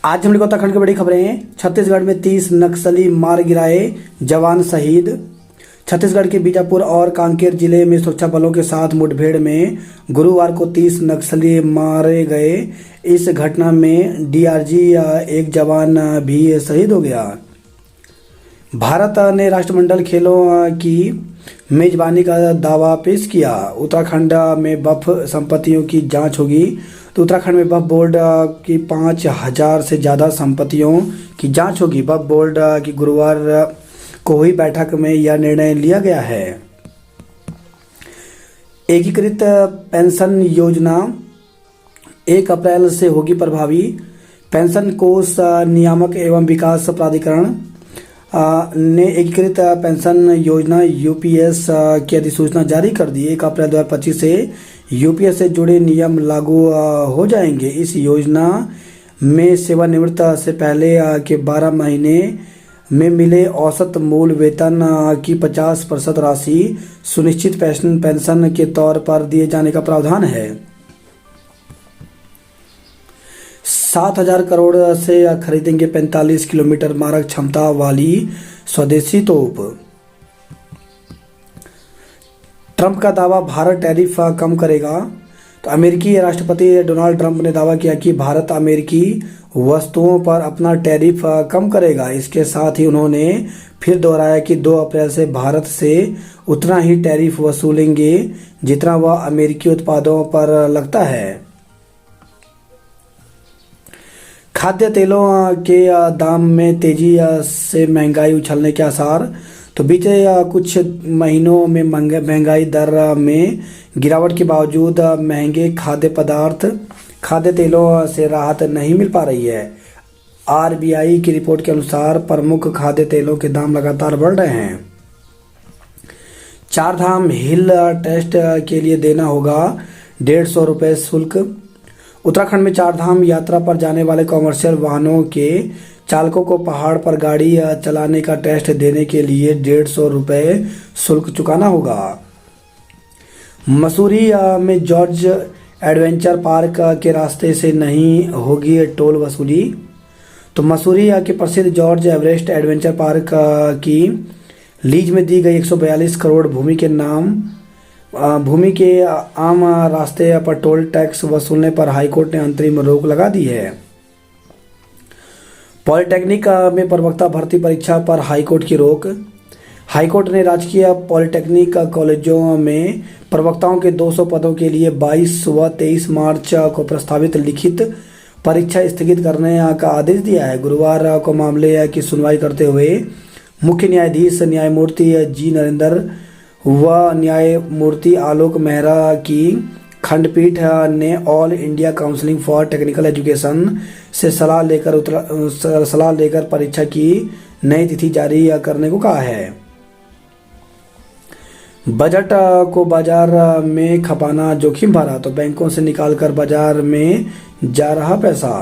आज हम लोग उत्तराखंड की बड़ी खबरें हैं। छत्तीसगढ़ में 30 नक्सली मार गिराए, जवान शहीद। छत्तीसगढ़ के बीजापुर और कांकेर जिले में सुरक्षा बलों के साथ मुठभेड़ में गुरुवार को 30 नक्सली मारे गए। इस घटना में डीआरजी एक जवान भी शहीद हो गया। भारत ने राष्ट्रमंडल खेलों की मेजबानी का दावा पेश किया। उत्तराखंड में वक्फ संपत्तियों की जांच होगी। तो उत्तराखंड में वक्फ बोर्ड की 5,000 से ज़्यादा संपत्तियों की जांच होगी। वक्फ बोर्ड की गुरुवार को हुई बैठक में यह निर्णय लिया गया है। एकीकृत पेंशन योजना 1 अप्रैल से होगी प्रभावी। पेंशन कोष नियामक एवं विकास प्राधिकरण ने एकीकृत पेंशन योजना यूपीएस की अधिसूचना जारी कर दी। 1 अप्रैल 2025 से यूपीएस से जुड़े नियम लागू हो जाएंगे। इस योजना में सेवानिवृत्त से पहले के 12 महीने में मिले औसत मूल वेतन की 50% राशि सुनिश्चित पेंशन के तौर पर दिए जाने का प्रावधान है। 7,000 करोड़ से खरीदेंगे 45 किलोमीटर मारक क्षमता वाली स्वदेशी तोप। ट्रंप का दावा, भारत टैरिफ कम करेगा। तो अमेरिकी राष्ट्रपति डोनाल्ड ट्रंप ने दावा किया कि भारत अमेरिकी वस्तुओं पर अपना टैरिफ कम करेगा। इसके साथ ही उन्होंने फिर दोहराया कि 2 अप्रैल से भारत से उतना ही टैरिफ वसूलेंगे जितना वह अमेरिकी उत्पादों पर लगता है। खाद्य तेलों के दाम में तेजी से महंगाई उछलने के आसार। तो बीते कुछ महीनों में महंगाई दर में गिरावट के बावजूद महंगे खाद्य तेलों से राहत नहीं मिल पा रही है। आरबीआई की रिपोर्ट के अनुसार प्रमुख खाद्य तेलों के दाम लगातार बढ़ रहे हैं। चारधाम हिल टेस्ट के लिए देना होगा 150 रुपये शुल्क। उत्तराखंड में चारधाम यात्रा पर जाने वाले कॉमर्शियल वाहनों के चालकों को पहाड़ पर गाड़ी चलाने का टेस्ट देने के लिए 150 रुपये शुल्क चुकाना होगा। मसूरी में जॉर्ज एडवेंचर पार्क के रास्ते से नहीं होगी टोल वसूली। तो मसूरी के प्रसिद्ध जॉर्ज एवरेस्ट एडवेंचर पार्क की लीज में दी गई 142 करोड़ भूमि के आम रास्ते पर टोल टैक्स वसूलने पर हाईकोर्ट ने अंतरिम रोक लगा दी है। पॉलिटेक्निक में प्रवक्ता भर्ती परीक्षा पर हाईकोर्ट की रोक। हाईकोर्ट ने राजकीय पॉलिटेक्निक कॉलेजों में प्रवक्ताओं के 200 पदों के लिए 22 व 23 मार्च को प्रस्तावित लिखित परीक्षा स्थगित करने का आदेश दिया है। गुरुवार को मामले की सुनवाई करते हुए मुख्य न्यायाधीश न्यायमूर्ति जी नरेंद्र व न्यायमूर्ति आलोक मेहरा की खंडपीठ ने all India counselling for technical education से सलाह लेकर परीक्षा की नई तिथि जारी करने को कहा है। बजट को बाजार में खपाना जोखिम भरा। तो बैंकों से निकालकर बाजार में जा रहा पैसा।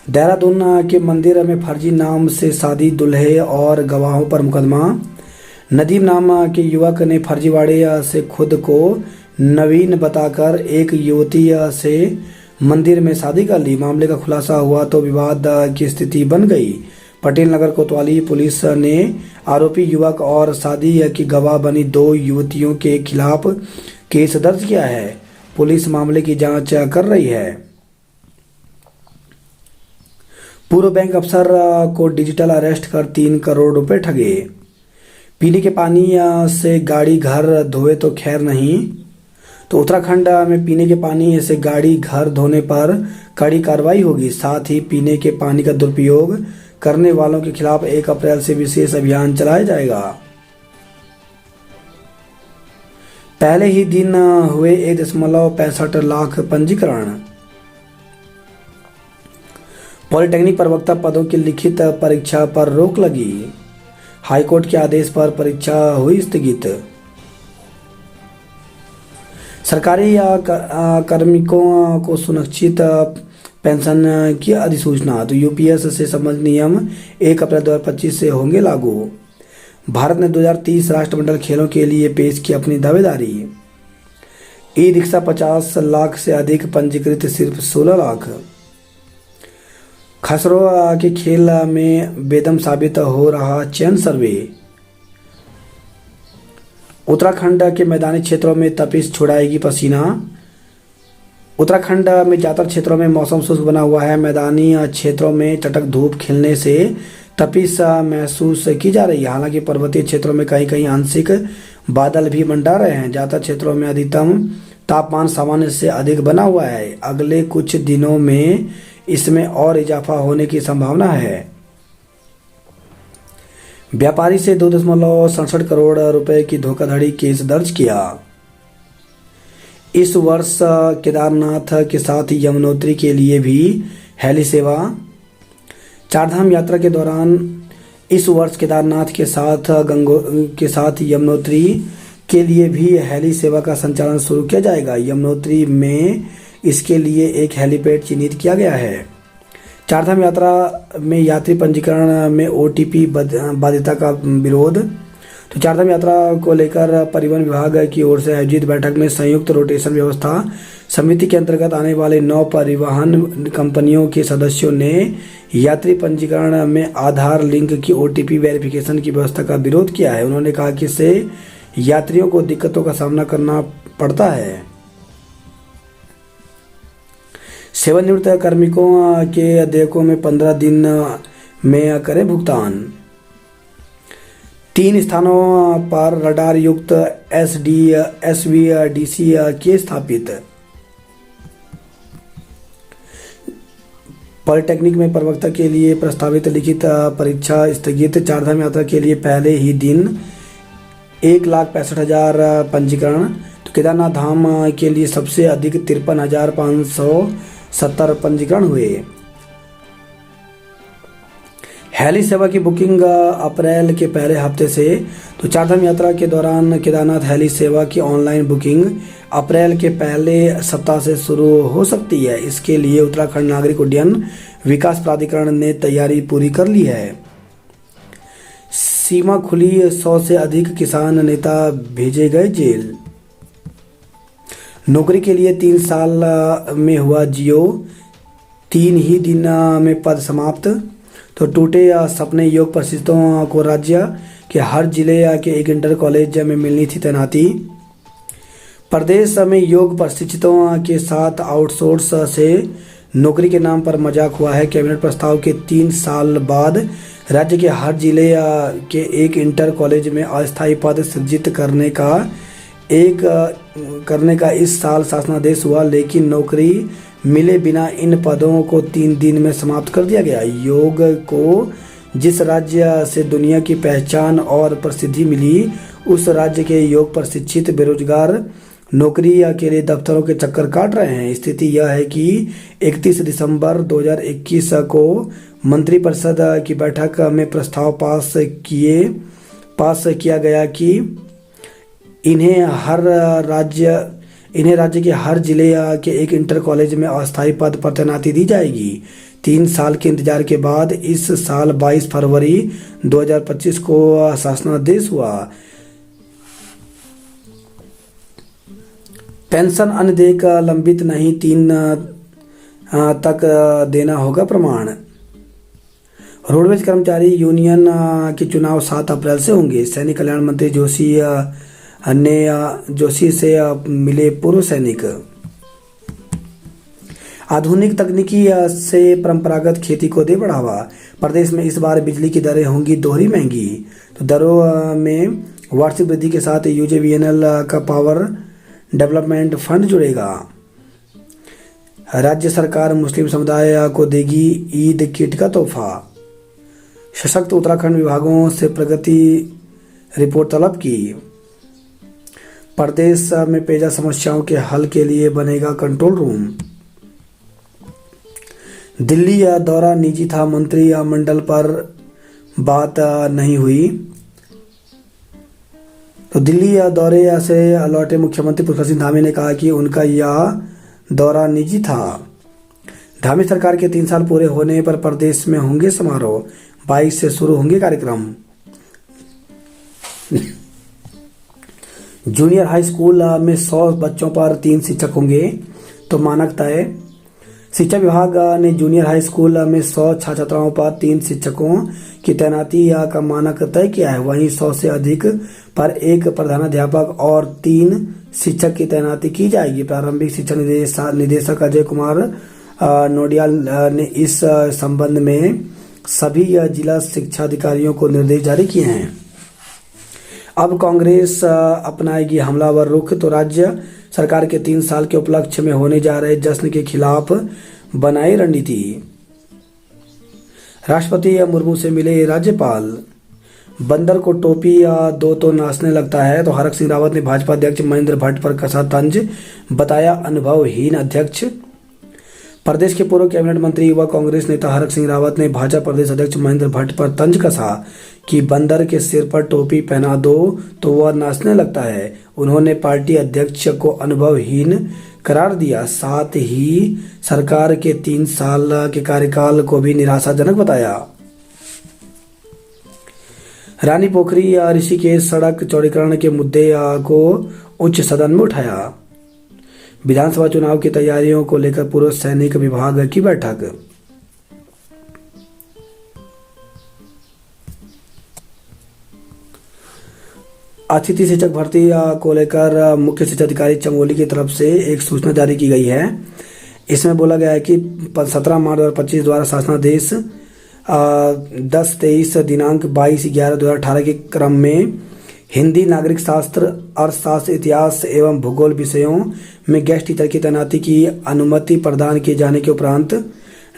देहरादून के मंदिर में फर्जी नाम से शादी, दूल्हे और गवाहों पर मुकदमा। नदीम नाम के युवक ने फर्जीवाड़े से खुद को नवीन बताकर एक युवती से मंदिर में शादी कर ली। मामले का खुलासा हुआ तो विवाद की स्थिति बन गई। पटेल नगर कोतवाली पुलिस ने आरोपी युवक और शादी की गवाह बनी 2 युवतियों के खिलाफ केस दर्ज किया है। पुलिस मामले की जांच कर रही है। पूर्व बैंक अफसर को डिजिटल अरेस्ट कर 3 करोड़ रुपए ठगे। पीने के पानी से गाड़ी घर धोए तो खैर नहीं। तो उत्तराखंड में पीने के पानी से गाड़ी घर धोने पर कड़ी कार्रवाई होगी। साथ ही पीने के पानी का दुरुपयोग करने वालों के खिलाफ 1 अप्रैल से विशेष अभियान चलाया जाएगा। पहले ही दिन हुए 1.65 लाख पंजीकरण। पॉलिटेक्निक प्रवक्ता पदों की लिखित परीक्षा पर रोक लगी। हाईकोर्ट के आदेश पर परीक्षा हुई स्थगित। सरकारी कार्मिकों को सुनिश्चित पेंशन की अधिसूचना। तो यूपीएस से संबंधित नियम 1 अप्रैल 2025 से होंगे लागू। भारत ने 2030 राष्ट्रमंडल खेलों के लिए पेश की अपनी दावेदारी। ई रिक्शा 50 लाख से अधिक पंजीकृत, सिर्फ 16 लाख। खसरो के खेल में बेदम साबित हो रहा चयन सर्वे। उत्तराखंड के मैदानी क्षेत्रों में तपिश छुड़ाएगी पसीना। उत्तराखंड में ज़्यादातर क्षेत्रों में मौसम शुष्क बना हुआ है। मैदानी क्षेत्रों में चटक धूप खिलने से तपिश महसूस की जा रही है। हालांकि पर्वतीय क्षेत्रों में कहीं कहीं आंशिक बादल भी मंडरा रहे हैं। ज़्यादातर क्षेत्रों में अधिकतम तापमान सामान्य से अधिक बना हुआ है। अगले कुछ दिनों में इसमें और इजाफा होने की संभावना है। व्यापारी से 2.67 करोड़ रुपए की धोखाधड़ी केस दर्ज किया। इस वर्ष केदारनाथ के साथ यमुनोत्री के लिए भी हेली सेवा। चारधाम यात्रा के दौरान इस वर्ष केदारनाथ के साथ यमुनोत्री के लिए भी हेली सेवा का संचालन शुरू किया जाएगा। यमुनोत्री में इसके लिए एक हेलीपैड चिन्हित किया गया है। चारधाम यात्रा में यात्री पंजीकरण में ओटीपी बाध्यता का विरोध। तो चारधाम यात्रा को लेकर परिवहन विभाग की ओर से आयोजित बैठक में संयुक्त रोटेशन व्यवस्था समिति के अंतर्गत आने वाले 9 परिवहन कंपनियों के सदस्यों ने यात्री पंजीकरण में आधार लिंक की ओटीपी वेरिफिकेशन की व्यवस्था का विरोध किया है। उन्होंने कहा कि इससे यात्रियों को दिक्कतों का सामना करना पड़ता है। सेवानिवृत्त कार्मिकों के देयकों में 15 दिन में करें भुगतान। 3 स्थानों पर रडार युक्त SVDC के स्थापित। पॉलिटेक्निक में प्रवक्ता के लिए प्रस्तावित लिखित परीक्षा स्थगित। चारधाम यात्रा के लिए पहले ही दिन 1,65,000 पंजीकरण। तो केदारनाथ धाम के लिए सबसे अधिक 53,570 पंजीकरण हुए। हेली सेवा की बुकिंग अप्रैल के पहले हफ्ते से। तो चारधाम यात्रा के दौरान केदारनाथ हेली सेवा की ऑनलाइन बुकिंग अप्रैल के पहले सप्ताह से शुरू हो सकती है। इसके लिए उत्तराखंड नागरिक उड्डयन विकास प्राधिकरण ने तैयारी पूरी कर ली है। सीमा खुली, 100 से अधिक किसान नेता भेजे गए जेल। नौकरी के लिए 3 साल में हुआ जियो, 3 ही दिन में पद समाप्त। तो टूटे सपने योग प्रशिक्षुओं को राज्य के हर जिले के एक इंटर कॉलेज में मिलनी थी तैनाती। प्रदेश में योग प्रशिक्षुओं के साथ आउटसोर्स से नौकरी के नाम पर मजाक हुआ है। कैबिनेट प्रस्ताव के 3 साल बाद राज्य के हर जिले के एक इंटर कॉलेज में अस्थायी पद सृजित करने का इस साल शासनादेश हुआ, लेकिन नौकरी मिले बिना इन पदों को 3 दिन में समाप्त कर दिया गया। योग को जिस राज्य से दुनिया की पहचान और प्रसिद्धि मिली, उस राज्य के योग प्रशिक्षित बेरोजगार नौकरी के लिए दफ्तरों के चक्कर काट रहे हैं। स्थिति यह है कि 31 दिसंबर 2021 को मंत्रिपरिषद की बैठक में प्रस्ताव पास किया गया कि इन्हें राज्य के हर जिले के एक इंटर कॉलेज में अस्थायी पद पर तैनाती दी जाएगी। 3 साल के इंतजार के बाद इस साल 22 फरवरी 2025 को शासनादेश हुआ। पेंशन अन्य देयक लंबित नहीं, 3 तक देना होगा प्रमाण। रोडवेज कर्मचारी यूनियन के चुनाव 7 अप्रैल से होंगे। सैनिक कल्याण मंत्री जोशी से मिले पूर्व सैनिक। आधुनिक तकनीकी से परंपरागत खेती को दे बढ़ावा। प्रदेश में इस बार बिजली की दरें होंगी दोहरी महंगी। तो दरों में वार्षिक वृद्धि के साथ यूजेवीएनएल का पावर डेवलपमेंट फंड जुड़ेगा। राज्य सरकार मुस्लिम समुदाय को देगी ईद किट का तोहफा। सशक्त उत्तराखंड विभागों से प्रगति रिपोर्ट तलब की। प्रदेश में पेयजल समस्याओं के हल के लिए बनेगा कंट्रोल रूम। दिल्ली दौरा निजी था, मंत्री मंडल पर बात नहीं हुई। तो दिल्ली दौरे से लौटे मुख्यमंत्री पुष्कर सिंह धामी ने कहा कि उनका यह दौरा निजी था। धामी सरकार के 3 साल पूरे होने पर प्रदेश में होंगे समारोह। 22 से शुरू होंगे कार्यक्रम। जूनियर हाई स्कूल में 100 बच्चों पर 3 शिक्षक होंगे, तो मानक तय। शिक्षा विभाग ने जूनियर हाई स्कूल में 100 छात्र छात्राओं पर 3 शिक्षकों की तैनाती का मानक तय किया है। वहीं 100 से अधिक पर एक प्रधानाध्यापक और 3 शिक्षक की तैनाती की जाएगी। प्रारंभिक शिक्षा निदेशक अजय कुमार नोडियाल ने इस संबंध में सभी जिला शिक्षा अधिकारियों को निर्देश जारी किए हैं। अब कांग्रेस अपनाएगी हमलावर रुख, तो राज्य सरकार के 3 साल के उपलक्ष्य में होने जा रहे जश्न के खिलाफ बनाई रणनीति। राष्ट्रपति मुर्मू से मिले राज्यपाल। बंदर को टोपी दो तो नाचने लगता है, तो हरक सिंह रावत ने भाजपा अध्यक्ष महेंद्र भट्ट पर कसा तंज, बताया अनुभवहीन अध्यक्ष। प्रदेश के पूर्व कैबिनेट मंत्री युवा कांग्रेस नेता हरक सिंह रावत ने भाजपा प्रदेश अध्यक्ष महेंद्र भट्ट पर तंज कसा कि बंदर के सिर पर टोपी पहना दो तो वह नाचने लगता है। उन्होंने पार्टी अध्यक्ष को अनुभवहीन करार दिया, साथ ही सरकार के 3 साल के कार्यकाल को भी निराशाजनक बताया। रानी पोखरी ऋषिकेश सड़क चौड़ीकरण के मुद्दे को उच्च सदन में उठाया। विधानसभा चुनाव की तैयारियों को लेकर पूर्व सैनिक विभाग की बैठक। अतिथि शिक्षक भर्ती को लेकर मुख्य शिक्षा अधिकारी चमोली की तरफ से एक सूचना जारी की गई है। इसमें बोला गया है कि 17 मार्च 2025 द्वारा शासनादेश 10-23 दिनांक 22/11/2018 के क्रम में हिंदी, नागरिक शास्त्र, अर्थशास्त्र, इतिहास एवं भूगोल विषयों में गेस्ट टीचर की तैनाती की अनुमति प्रदान किए जाने के उपरांत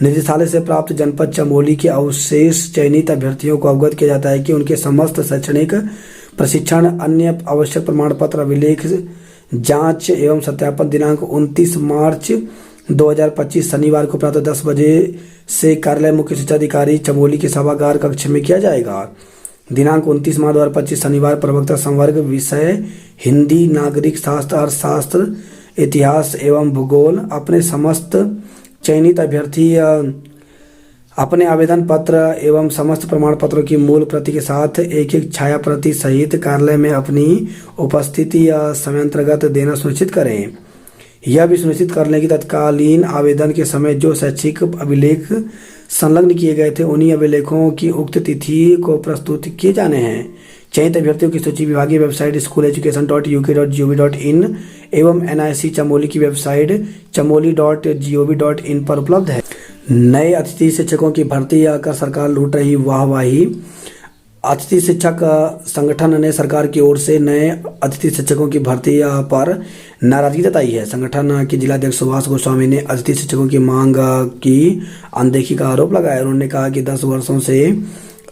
निदेशालय से प्राप्त जनपद चमोली के अवशेष चयनित अभ्यर्थियों को अवगत किया जाता है कि उनके समस्त शैक्षणिक प्रशिक्षण, अन्य आवश्यक प्रमाण पत्र, अभिलेख, जांच एवं सत्यापन दिनांक 29 मार्च 2025 शनिवार को प्रातः 10 बजे से कार्यालय मुख्य शिक्षा अधिकारी चमोली के सभागार कक्ष में किया जाएगा। दिनांक 29 मार्च 2025 शनिवार प्रवक्ता संवर्ग विषय हिंदी, नागरिक शास्त्र, अर्थशास्त्र, इतिहास एवं भूगोल। अपने समस्त चयनित अभ्यर्थी अपने आवेदन पत्र एवं समस्त प्रमाण पत्रों की मूल प्रति के साथ एक छाया प्रति सहित कार्यालय में अपनी उपस्थिति समयांतर्गत देना सुनिश्चित करें। यह भी सुनिश्चित कर लें कि तत्कालीन आवेदन के समय जो शैक्षिक अभिलेख संलग्न किए गए थे उन्हीं अभिलेखों की उक्त तिथि को प्रस्तुत किए जाने हैं। चयनित अभ्यर्थियों की सूची विभागीय वेबसाइट school.education.uk.in एवं NIC चमोली की वेबसाइट chamoli.gov.in पर उपलब्ध है। नए अतिथि शिक्षकों की भर्ती कर सरकार लूट रही वाहवाही। अतिथि शिक्षक संगठन ने सरकार की ओर से नए अतिथि शिक्षकों की भर्ती पर नाराजगी जताई है। संगठन के जिलाध्यक्ष सुभाष गोस्वामी ने अतिथि शिक्षकों की मांग की अनदेखी का आरोप लगाया। उन्होंने कहा कि 10 वर्षों से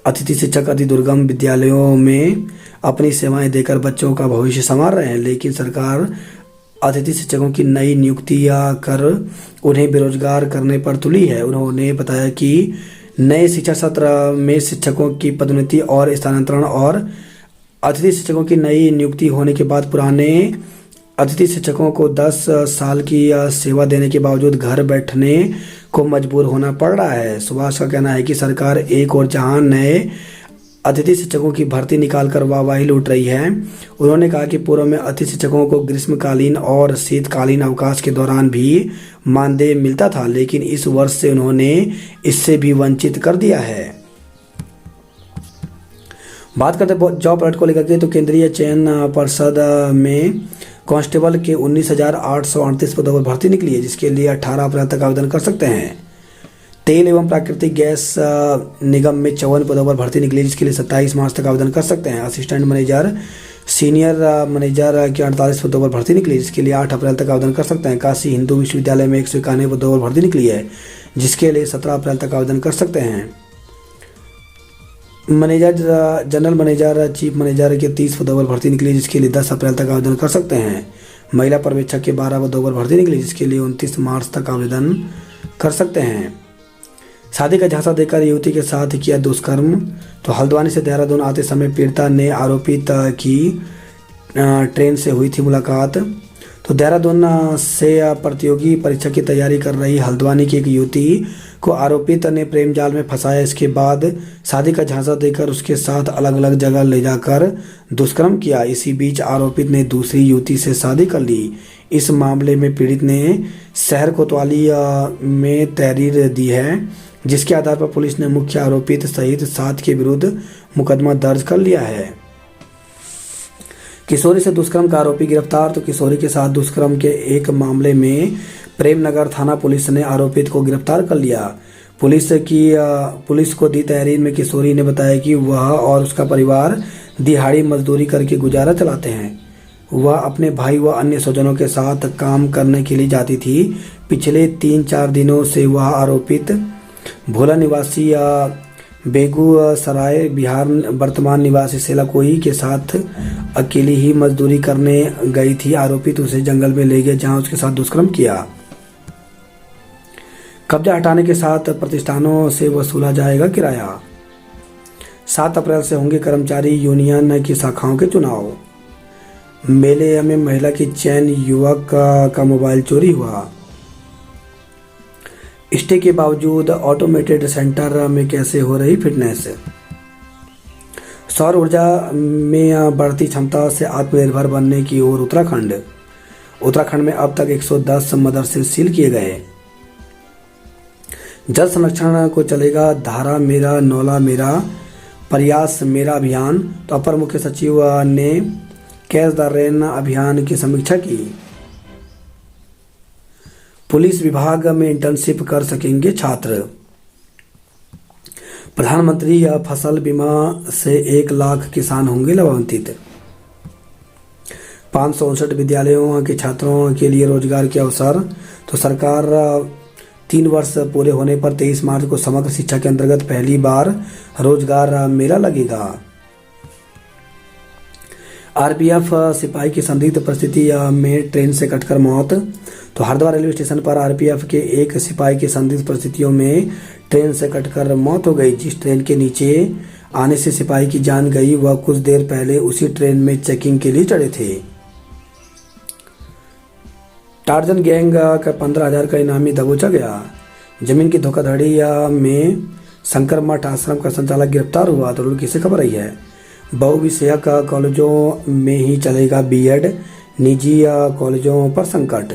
अतिथि शिक्षक अति दुर्गम विद्यालयों में अपनी सेवाएं देकर बच्चों का भविष्य संवार रहे हैं, लेकिन सरकार अतिथि शिक्षकों की नई नियुक्तियां कर उन्हें बेरोजगार करने पर तुली है। उन्होंने बताया कि नए शिक्षा सत्र में शिक्षकों की पदोन्नति और स्थानांतरण और अतिथि शिक्षकों की नई नियुक्ति होने के बाद पुराने अतिथि शिक्षकों को 10 साल की सेवा देने के बावजूद घर बैठने को मजबूर होना पड़ रहा है। सुभाष का कहना है कि सरकार एक और जहां नए अतिथि शिक्षकों की भर्ती निकालकर वाहवाही लूट रही है। उन्होंने कहा कि पूर्व में अतिथि शिक्षकों को ग्रीष्मकालीन और शीतकालीन अवकाश के दौरान भी मानदेय मिलता था, लेकिन इस वर्ष से उन्होंने इससे भी वंचित कर दिया है। बात करते जॉब अलर्ट को लेकर के, तो केंद्रीय चयन पर्षद में कांस्टेबल के 19,838 पदों पर भर्ती निकली है, जिसके लिए 18 अप्रैल तक आवेदन कर सकते हैं। तेल एवं प्राकृतिक गैस निगम में 54 पदों पर भर्ती निकली, जिसके लिए 27 मार्च तक आवेदन कर सकते हैं। असिस्टेंट मैनेजर, सीनियर मैनेजर की 48 पदों पर भर्ती निकली, जिसके लिए 8 अप्रैल तक आवेदन कर सकते हैं। काशी हिंदू विश्वविद्यालय में 191 पदों पर भर्ती निकली है, जिसके लिए 17 अप्रैल तक आवेदन कर सकते हैं। Manager, general manager, chief manager के 30 पदों पर भर्ती निकली, जिसके लिए 10 अप्रैल तक आवेदन कर सकते हैं। महिला पर्यवेक्षक के 12 पदों पर भर्ती निकली, जिसके लिए 29 मार्च तक आवेदन कर सकते हैं। शादी का झांसा देकर युवती के साथ किया दुष्कर्म, तो हल्द्वानी से देहरादून आते समय पीड़िता ने आरोपित की ट्रेन से हुई थी मुलाकात। तो देहरादून से प्रतियोगी परीक्षा की तैयारी कर रही हल्द्वानी की एक युवती को आरोपित ने प्रेम जाल में फंसाया। इसके बाद शादी का झांसा देकर उसके साथ अलग अलग जगह ले जाकर दुष्कर्म किया। इसी बीच आरोपित ने दूसरी युवती से शादी कर ली। इस मामले में पीड़ित ने शहर कोतवाली में तहरीर दी है, जिसके आधार पर पुलिस ने मुख्य आरोपित सहित 7 के विरुद्ध मुकदमा दर्ज कर लिया है। किशोरी से दुष्कर्म का आरोपी गिरफ्तार। तो किशोरी के साथ दुष्कर्म के एक मामले में प्रेमनगर थाना पुलिस ने आरोपित को गिरफ्तार कर लिया। पुलिस को दी तहरीर में किशोरी ने बताया कि वह और उसका परिवार दिहाड़ी मजदूरी करके गुजारा चलाते हैं। वह अपने भाई व अन्य स्वजनों के साथ काम करने के लिए जाती थी। पिछले 3-4 दिनों से वह आरोपित भोला निवासी बेगूसराय बिहार वर्तमान निवासी सेलाकोई के साथ अकेली ही मजदूरी करने गई थी। आरोपित उसे जंगल में ले गए, जहां उसके साथ दुष्कर्म किया। कब्जा हटाने के साथ प्रतिष्ठानों से वसूला जाएगा किराया। 7 अप्रैल से होंगे कर्मचारी यूनियन की शाखाओं के चुनाव। मेले में महिला की चैन युवक का मोबाइल चोरी हुआ। स्टे के बावजूद ऑटोमेटेड सेंटर में कैसे हो रही फिटनेस। सौर ऊर्जा में बढ़ती क्षमता से आत्मनिर्भर बनने की ओर उत्तराखंड में अब तक 110 मदरसे सील किए गए। जल संरक्षण को चलेगा धारा मेरा नौला मेरा प्रयास मेरा अभियान। तो अपर मुख्य सचिव ने कैच द रेन अभियान की समीक्षा की। पुलिस विभाग में इंटर्नशिप कर सकेंगे छात्र। प्रधानमंत्री फसल बीमा से 1 लाख किसान होंगे लाभान्वित। 559 विद्यालयों के छात्रों के लिए रोजगार के अवसर। तो सरकार 3 वर्ष पूरे होने पर 23 मार्च को समग्र शिक्षा के अंतर्गत पहली बार रोजगार मेला लगेगा। आरपीएफ सिपाही की संदिग्ध परिस्थिति में ट्रेन से कटकर मौत। तो हरिद्वार रेलवे स्टेशन पर आरपीएफ के एक सिपाही की संदिग्ध परिस्थितियों में ट्रेन से कटकर मौत हो गई। जिस ट्रेन के नीचे आने से सिपाही की जान गई, वह कुछ देर पहले उसी ट्रेन में चेकिंग के लिए चढ़े थे। टार्जन गैंग का 15,000 का इनामी दबोचा गया। जमीन की धोखाधड़ी में शंकर मठ आश्रम का संचालक गिरफ्तार हुआ। तो रुड़की से खबर आई है। बहुविषयक कॉलेजों में ही चलेगा बीएड, निजी कॉलेजों पर संकट।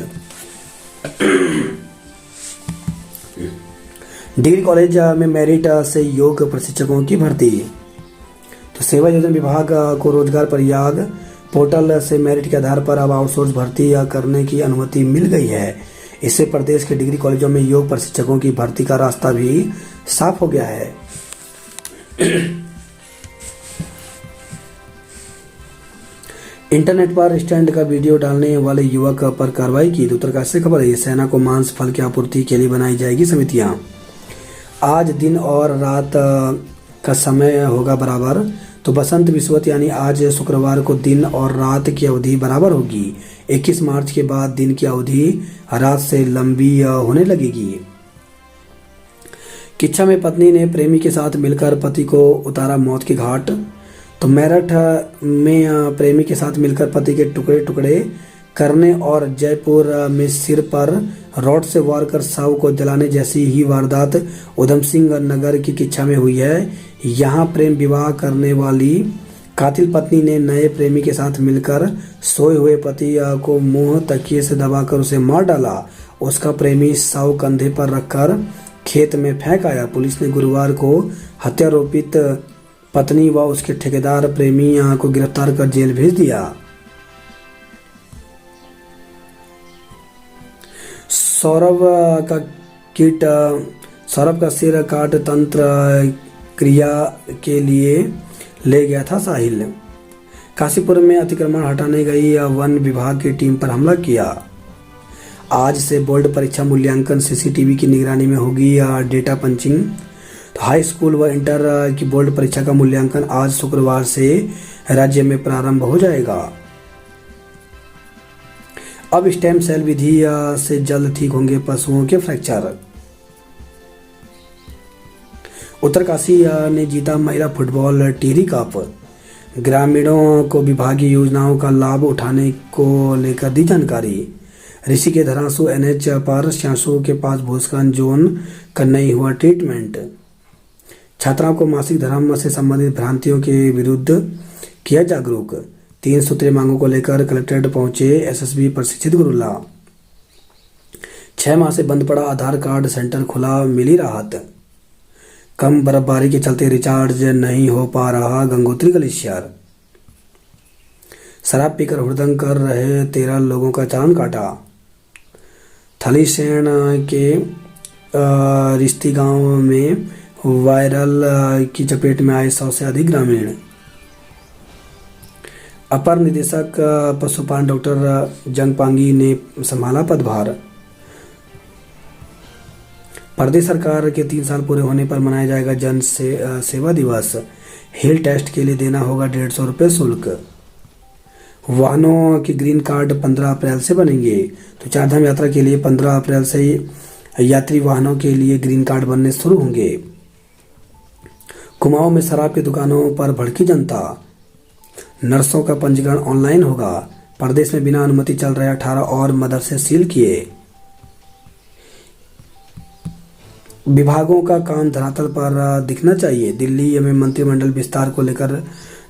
डिग्री कॉलेज में मेरिट से योग प्रशिक्षकों की भर्ती। तो सेवा योजना विभाग को रोजगार प्रयाग पोर्टल से मेरिट के आधार पर अब आउटसोर्स भर्ती करने की अनुमति मिल गई है। इससे प्रदेश के डिग्री कॉलेजों में योग प्रशिक्षकों की भर्ती का रास्ता भी साफ हो गया है। इंटरनेट पर स्टैंड का वीडियो डालने वाले युवक पर कार्रवाई की। उत्तरकाशी से खबर है। सेना को मांस फल की आपूर्ति के लिए बनाई जाएगी समितियां। आज दिन और रात का समय होगा बराबर। तो बसंत विषुवत यानी आज शुक्रवार को दिन और रात की अवधि बराबर होगी। 21 मार्च के बाद दिन की अवधि रात से लंबी होने लगेगी। किच्छा में पत्नी ने प्रेमी के साथ मिलकर पति को उतारा मौत के घाट। तो मेरठ में प्रेमी के साथ मिलकर पति के टुकड़े टुकड़े करने और जयपुर में सिर पर रॉड से वार कर शव को जलाने जैसी ही वारदात उधम सिंह नगर की किच्छा में हुई है। यहाँ प्रेम विवाह करने वाली कातिल पत्नी ने नए प्रेमी के साथ मिलकर सोए हुए पति को मुंह तकिए से दबाकर उसे मार डाला। उसका प्रेमी शव कंधे पर रखकर खेत में फेंक आया। पुलिस ने गुरुवार को हत्यारोपित पत्नी व उसके ठेकेदार प्रेमी को गिरफ्तार कर जेल भेज दिया। सौरभ का सिर काट तंत्र क्रिया के लिए ले गया था साहिल। काशीपुर में अतिक्रमण हटाने गई वन विभाग की टीम पर हमला किया। आज से बोर्ड परीक्षा मूल्यांकन सीसीटीवी की निगरानी में होगी डेटा पंचिंग। तो हाई स्कूल व इंटर की बोर्ड परीक्षा का मूल्यांकन आज शुक्रवार से राज्य में प्रारंभ हो जाएगा। अब स्टेम सेल विधि से जल्द ठीक होंगे पशुओं के फ्रैक्चर। उत्तरकाशी ने जीता महिला फुटबॉल टीरी कप। ग्रामीणों को विभागीय योजनाओं का लाभ उठाने को लेकर दी जानकारी। ऋषि के धरासू एनएच पर स्यांसू के पास भूस्खलन जोन का नहीं हुआ ट्रीटमेंट। छात्राओं को मासिक धर्म से संबंधित भ्रांतियों के विरुद्ध किया जागरूक। 3 सूत्रीय मांगों को लेकर कलेक्ट्रेट पहुंचे एसएसबी प्रशिक्षित गुरुल्ला। 6 माह से बंद पड़ा आधार कार्ड सेंटर खुला, मिली राहत। कम बर्फबारी के चलते रिचार्ज नहीं हो पा रहा गंगोत्री ग्लेशियर। शराब पीकर हुड़दंग कर रहे 13 लोगों का चालान काटा। थलीसेन के रिश्ती गांव में वायरल की चपेट में आए 100 से अधिक ग्रामीण। अपर निदेशक पशुपालन डॉक्टर जंगपांगी ने संभाला पदभार। प्रदेश सरकार के 3 साल पूरे होने पर मनाया जाएगा जन सेवा दिवस। हिल टेस्ट के लिए देना होगा 150 रुपये शुल्क। वाहनों के ग्रीन कार्ड 15 अप्रैल से बनेंगे। तो चारधाम यात्रा के लिए 15 अप्रैल से यात्री वाहनों के लिए ग्रीन कार्ड बनने शुरू होंगे। कुमाऊं में शराब की दुकानों पर भड़की जनता। नर्सों का पंजीकरण ऑनलाइन होगा। प्रदेश में बिना अनुमति चल रहे 18 और मदरसे सील किए। विभागों का काम धरातल पर दिखना चाहिए। दिल्ली में मंत्रिमंडल विस्तार को लेकर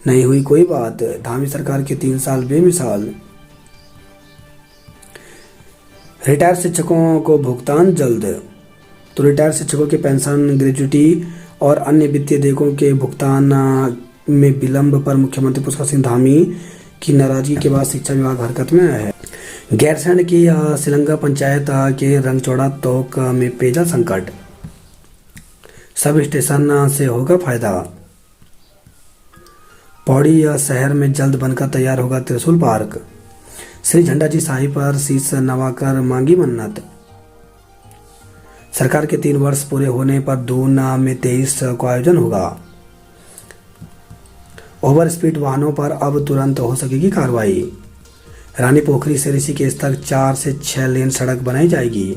नहीं हुई कोई बात। धामी सरकार के 3 साल बेमिसाल। रिटायर शिक्षकों को भुगतान जल्द। तो रिटायर शिक्षकों के पेंशन, ग्रेजुटी और अन्य वित्तीय देयकों के भुगतान में विलंब पर मुख्यमंत्री पुष्कर सिंह धामी की नाराजगी के बाद शिक्षा विभाग हरकत में आया है। गैरसैंण की सिलंगा पंचायत के रंगचौड़ा तोक में पेयजल संकट। सब स्टेशन से होगा फायदा। पौड़ी शहर में जल्द बनकर तैयार होगा त्रिशूल पार्क। श्री झंडा जी शाही पर शीश नवाकर मांगी मन्नत। सरकार के 3 वर्ष पूरे होने पर दून में 23 को आयोजन होगा। ओवर स्पीड वाहनों पर अब तुरंत हो सकेगी कार्रवाई। रानी पोखरी से ऋषिकेश तक 4 से 6 लेन सड़क बनाई जाएगी।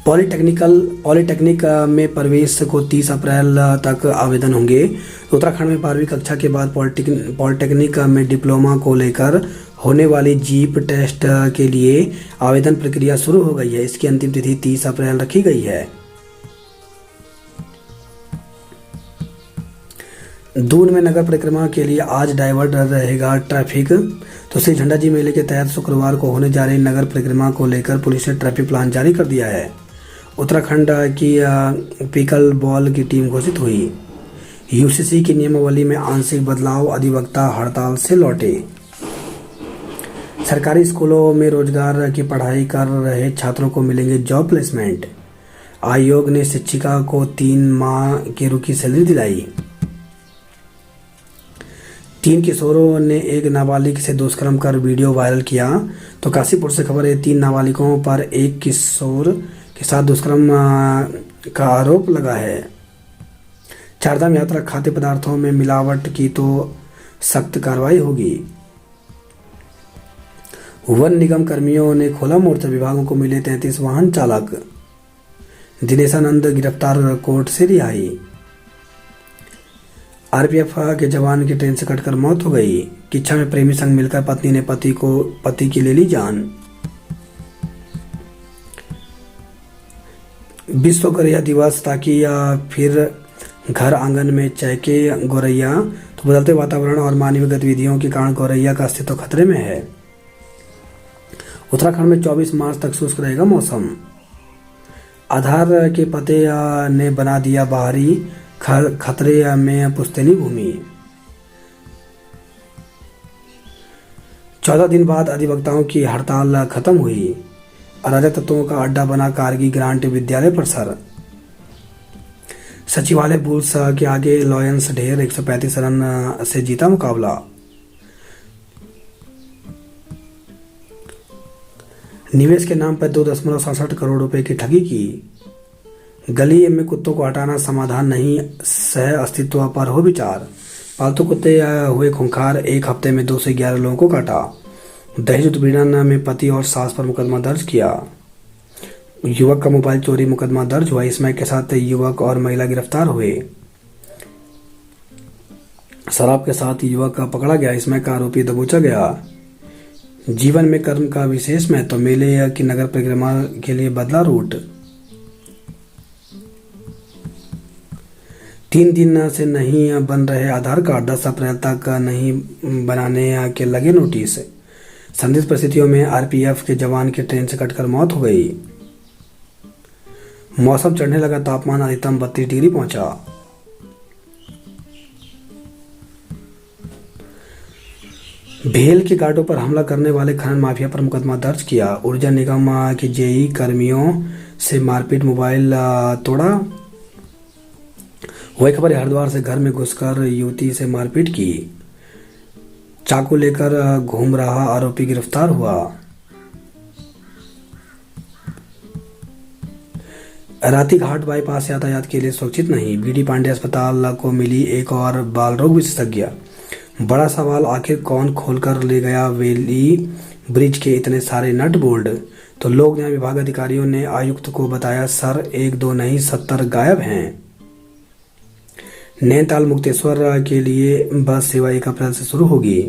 पॉलिटेक्निक में प्रवेश को 30 अप्रैल तक आवेदन होंगे। उत्तराखंड में 12वीं कक्षा के बाद पॉलिटेक्निक में डिप्लोमा को लेकर होने वाली जीप टेस्ट के लिए आवेदन प्रक्रिया शुरू हो गई है। इसकी अंतिम तिथि 30 अप्रैल रखी गई है। दून में नगर परिक्रमा के लिए आज डाइवर्ट रहेगा ट्रैफिक। तो श्री झंडा जी मेले के तहत शुक्रवार को होने जा रही नगर परिक्रमा को लेकर पुलिस ने ट्रैफिक प्लान जारी कर दिया है। उत्तराखंड की पिकल बॉल की टीम घोषित हुई। यूसीसी की नियमावली में आंशिक बदलाव, अधिवक्ता हड़ताल से लौटे। सरकारी स्कूलों में रोजगार की पढ़ाई कर रहे छात्रों को मिलेंगे जॉब प्लेसमेंट। आयोग ने शिक्षिका को 3 माह की रुकी सैलरी दिलाई। 3 किशोरों ने एक नाबालिग से दुष्कर्म कर वीडियो वायरल किया। तो काशीपुर से खबर है, 3 नाबालिगों पर एक किशोर के साथ दुष्कर्म का आरोप लगा है। चारधाम यात्रा खाद्य पदार्थों में मिलावट की तो सख्त कार्रवाई होगी। वन निगम कर्मियों ने खोला मोर्चा, विभागों को मिले 33 वाहन चालक। दिनेशानंद गिरफ्तार, कोर्ट से रिहाई। आरपीएफ के जवान की ट्रेन से कटकर मौत हो गई। किच्छा में प्रेमी संग मिलकर पत्नी ने पति की ले ली जान। विश्व गौरैया दिवस, ताकि फिर घर आंगन में चहके गौरैया। तो बदलते वातावरण और मानवीय गतिविधियों के कारण गौरैया का अस्तित्व खतरे में है। उत्तराखंड में 24 मार्च तक शुष्क रहेगा मौसम। आधार के पते ने बना दिया बाहरी खतरे में पुश्तैनी भूमि। 14 दिन बाद अधिवक्ताओं की हड़ताल खत्म हुई। अराजक तत्वों का अड्डा बना कारगी ग्रांट विद्यालय परिसर। सचिवालय बुल्स के आगे लॉयंस ढेर 135 रन से जीता मुकाबला। निवेश के नाम पर 2.67 करोड़ रुपए की ठगी की। गली में कुत्तों को हटाना समाधान नहीं, सह अस्तित्व पर हो विचार। पालतू कुत्ते हुए खूंखार, 1 हफ्ते में 2 से 11 लोगों को काटा। दहेज उत्पीड़न में पति और सास पर मुकदमा दर्ज किया। युवक का मोबाइल चोरी मुकदमा दर्ज हुआ। स्मैक के साथ युवक और महिला गिरफ्तार हुए। शराब के साथ युवक पकड़ा गया। स्मैक का आरोपी दबोचा गया। जीवन में कर्म का विशेष महत्व, मेले की नगर परिक्रमा के लिए बदला रूट। 3 दिन से नहीं बन रहे आधार कार्ड, 10 अप्रैल तक नहीं बनाने के लगे नोटिस। संदिग्ध परिस्थितियों में आरपीएफ के जवान की ट्रेन से कटकर मौत हो गई। मौसम चढ़ने लगा, तापमान अधिकतम 32 डिग्री पहुंचा। भेल के घाटों पर हमला करने वाले खनन माफिया पर मुकदमा दर्ज किया। ऊर्जा निगम के जेई कर्मियों से मारपीट, मोबाइल तोड़ा। वही खबर है, हरिद्वार से घर में घुसकर युवती से मारपीट की, चाकू लेकर घूम रहा आरोपी गिरफ्तार हुआ। राती घाट बाईपास यातायात के लिए सुरक्षित नहीं, बीडी पांडे अस्पताल को मिली एक और बाल रोग विशेषज्ञ। बड़ा सवाल, आखिर कौन खोलकर ले गया वेली ब्रिज के इतने सारे नट बोल्ट? तो लोक न्याय विभाग अधिकारियों ने आयुक्त को बताया, सर 1-2 नहीं 70 गायब हैं। नैनीताल मुक्तेश्वर के लिए बस सेवा 1 अप्रैल से शुरू होगी।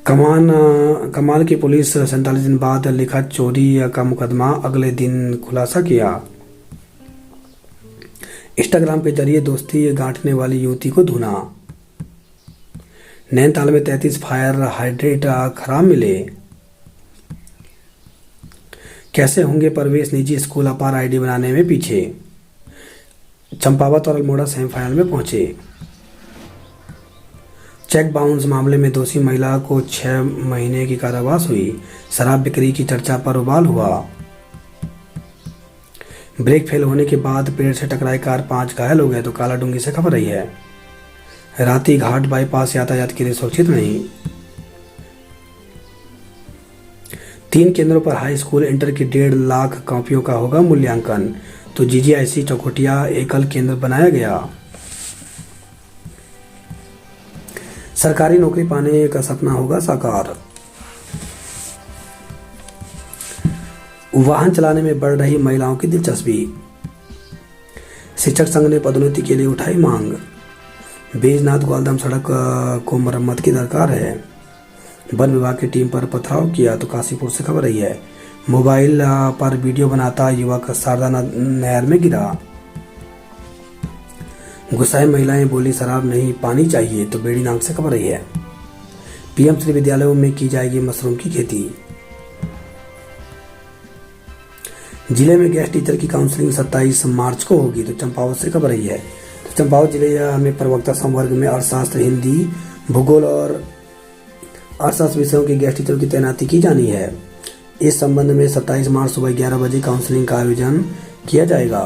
कमाल की पुलिस 47 दिन बाद लिखा चोरी का मुकदमा अगले दिन खुलासा किया। इंस्टाग्राम के जरिए दोस्ती गांठने वाली युवती को धुना। नैनीताल में 33 फायर हाइड्रेट खराब मिले। कैसे होंगे प्रवेश निजी स्कूल अपार आईडी बनाने में पीछे। चंपावत और अल्मोड़ा सेमीफाइनल में पहुंचे। चेक बाउंस मामले में दोषी महिला को 6 महीने की कारावास हुई। शराब बिक्री की चर्चा पर उबाल हुआ। ब्रेक फेल होने के बाद पेड़ से टकराई कार, 5 घायल हो गए। तो कालाडूंगी से खबर रही है, राती घाट बाईपास यातायात के लिए सुरक्षित नहीं। 3 केंद्रों पर हाई स्कूल इंटर की 1.5 लाख कॉपियों का होगा मूल्यांकन। तो जीजीआईसी चौखुटिया एकल केंद्र बनाया गया। सरकारी नौकरी पाने का सपना होगा साकार। वाहन चलाने में बढ़ रही महिलाओं की दिलचस्पी। शिक्षक संघ ने पदोन्नति के लिए उठाई मांग। बैजनाथ ग्वालदम सड़क को मरम्मत की दरकार है। वन विभाग की टीम पर पथराव किया। तो काशीपुर से खबर रही है, मोबाइल पर वीडियो बनाता युवक शारदा नहर में गिरा। गुस्साए महिलाएं बोली, शराब नहीं पानी चाहिए। तो बेड़ी नाग से खबर रही है, पीएम श्री विद्यालयों में की जाएगी मशरूम की खेती। जिले में गेस्ट टीचर की काउंसलिंग 27 मार्च को होगी। तो चंपावत से खबर रही है, तो चंपावत जिले में प्रवक्ता संवर्ग में अर्थशास्त्र, हिंदी, भूगोल और अर्थशास्त्र विषयों के गेस्ट टीचरों की तैनाती की जानी है। इस संबंध में 27 मार्च सुबह 11 बजे काउंसलिंग का आयोजन किया जाएगा।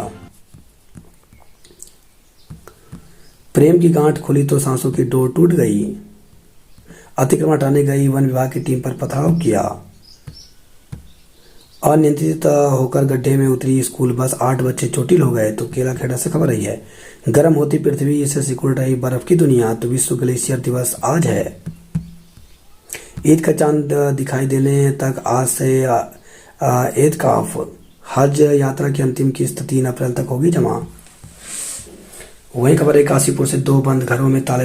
प्रेम की गांठ खुली तो सांसों की डोर टूट गई। अतिक्रमण हटाने गई वन विभाग की टीम पर पथराव किया। अनियंत्रित होकर गड्ढे में उतरी स्कूल बस, 8 बच्चे चोटिल हो गए। तो केलाखेड़ा से खबर रही है, गर्म होती पृथ्वी से सिकुड़ रही बर्फ की दुनिया। तो विश्व ग्लेशियर दिवस आज है। ईद का चांद दिखाई देने तक आज से एतकाफ। हज यात्रा की अंतिम किस्त 3 अप्रैल तक होगी जमा। वही खबर है, काशीपुर से 2 बंद घरों में ताले